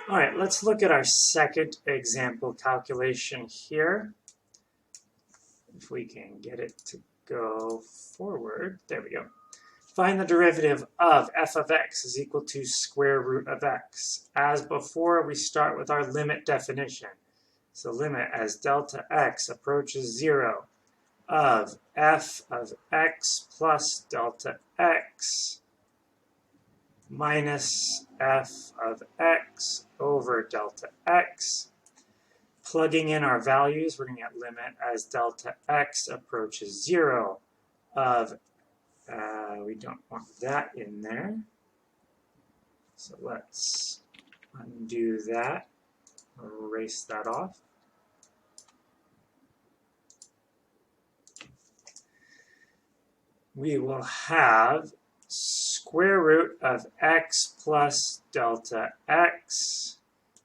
All right, let's look at our second example calculation here. If we can get it to go forward, there we go. Find the derivative of f of x is equal to square root of x. As before, we start with our limit definition. So limit as delta x approaches 0 of f of x plus delta x minus f of x over delta x. Plugging in our values, we're going to get limit as delta x approaches 0 of, we don't want that in there. So let's undo that, erase that off. We will have square root of x plus delta x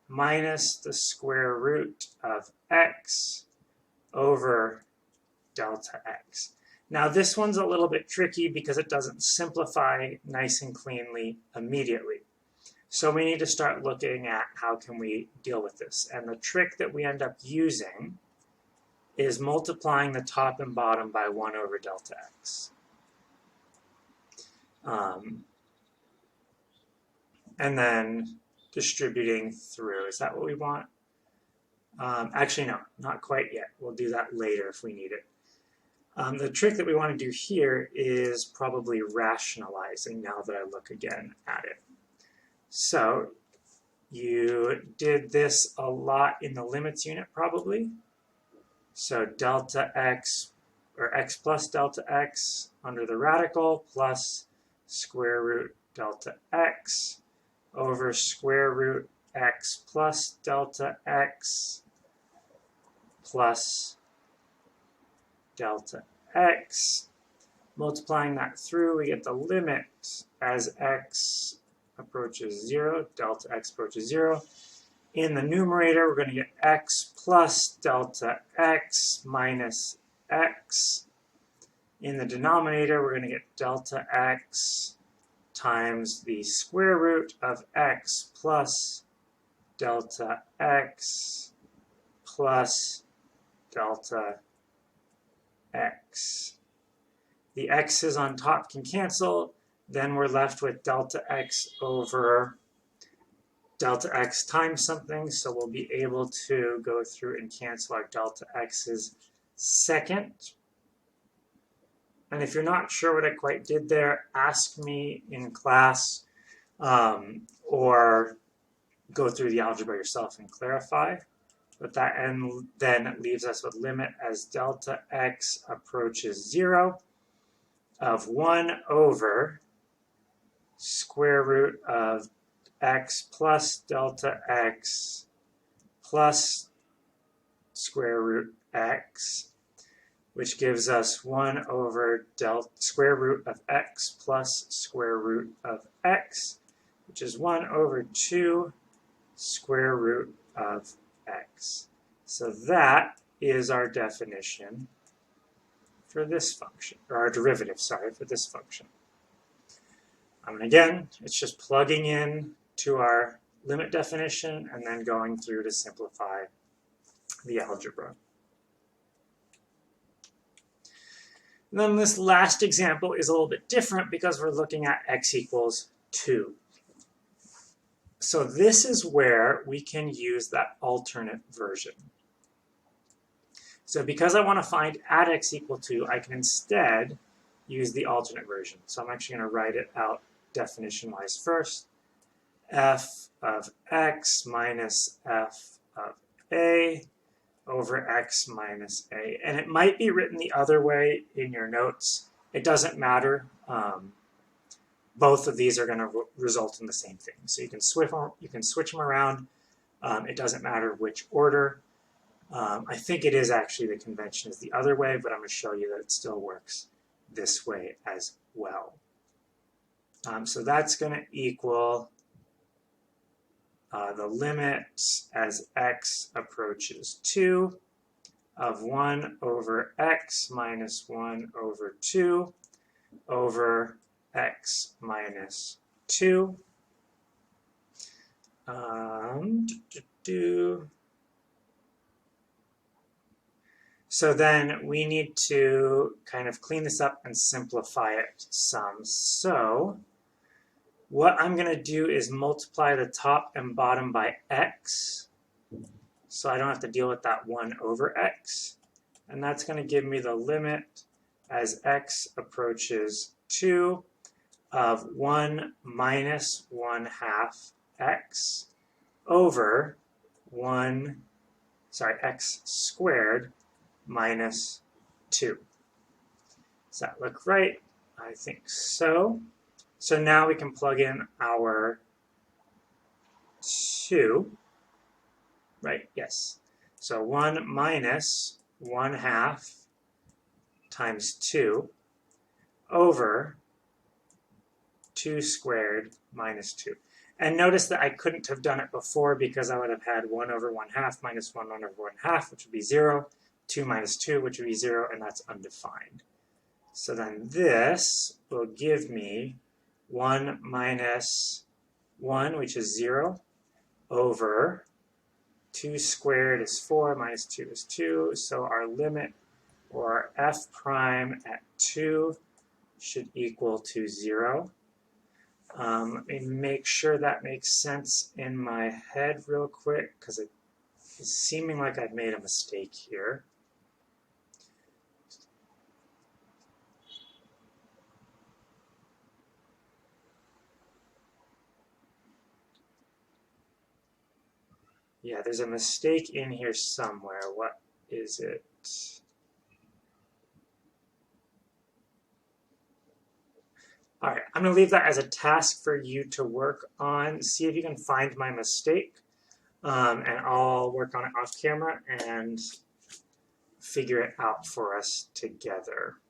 minus the square root of x over delta x. Now this one's a little bit tricky because it doesn't simplify nice and cleanly immediately. So we need to start looking at how can we deal with this. And the trick that we end up using is multiplying the top and bottom by 1 over delta x. And then distributing through. Is that what we want? Actually, no, not quite yet. We'll do that later if we need it. The trick that we want to do here is probably rationalizing now that I look again at it. So you did this a lot in the limits unit probably. So delta x, or x plus delta x under the radical plus square root delta x over square root x plus delta x plus delta x. Multiplying that through, we get the limit as x approaches 0, delta x approaches 0. In the numerator, we're going to get x plus delta x minus x. In the denominator, we're going to get delta x times the square root of x plus delta x plus delta x. The x's on top can cancel. Then we're left with delta x over delta x times something. So we'll be able to go through and cancel our delta x's second. And if you're not sure what I quite did there, ask me in class or go through the algebra yourself and clarify. But that then leaves us with limit as delta x approaches 0 of 1 over square root of x plus delta x plus square root x, which gives us 1 over square root of x plus square root of x, which is 1 over 2 square root of x. So that is our definition for this function, or our derivative, sorry, for this function. And again, it's just plugging in to our limit definition and then going through to simplify the algebra. And then this last example is a little bit different because we're looking at x equals 2. So this is where we can use that alternate version. So because I want to find at x equal 2, I can instead use the alternate version. So I'm actually going to write it out definition-wise first. F of x minus f of a over x minus a. And it might be written the other way in your notes. It doesn't matter. Both of these are going to result in the same thing. So you can switch them around. It doesn't matter which order. I think it is actually the convention is the other way, but I'm going to show you that it still works this way as well. So that's going to equal the limit as x approaches 2 of 1 over x minus 1 over 2 over x minus 2. So then we need to kind of clean this up and simplify it some. So what I'm going to do is multiply the top and bottom by x. So I don't have to deal with that 1 over x. And that's going to give me the limit as x approaches 2 of 1 minus 1/2 x over x squared minus 2. Does that look right? I think so. So now we can plug in our 2, right? Yes. So 1 minus 1/2 times 2 over 2 squared minus 2. And notice that I couldn't have done it before because I would have had 1 over 1/2 minus 1 over 1/2, which would be 0, 2 minus 2, which would be 0, and that's undefined. So then this will give me 1 minus 1, which is 0, over 2 squared is 4, minus 2 is 2. So our limit, or f prime at 2, should equal to 0. Let me make sure that makes sense in my head real quick, because it is seeming like I've made a mistake here. Yeah, there's a mistake in here somewhere. What is it? All right, I'm going to leave that as a task for you to work on. See if you can find my mistake, and I'll work on it off camera and figure it out for us together.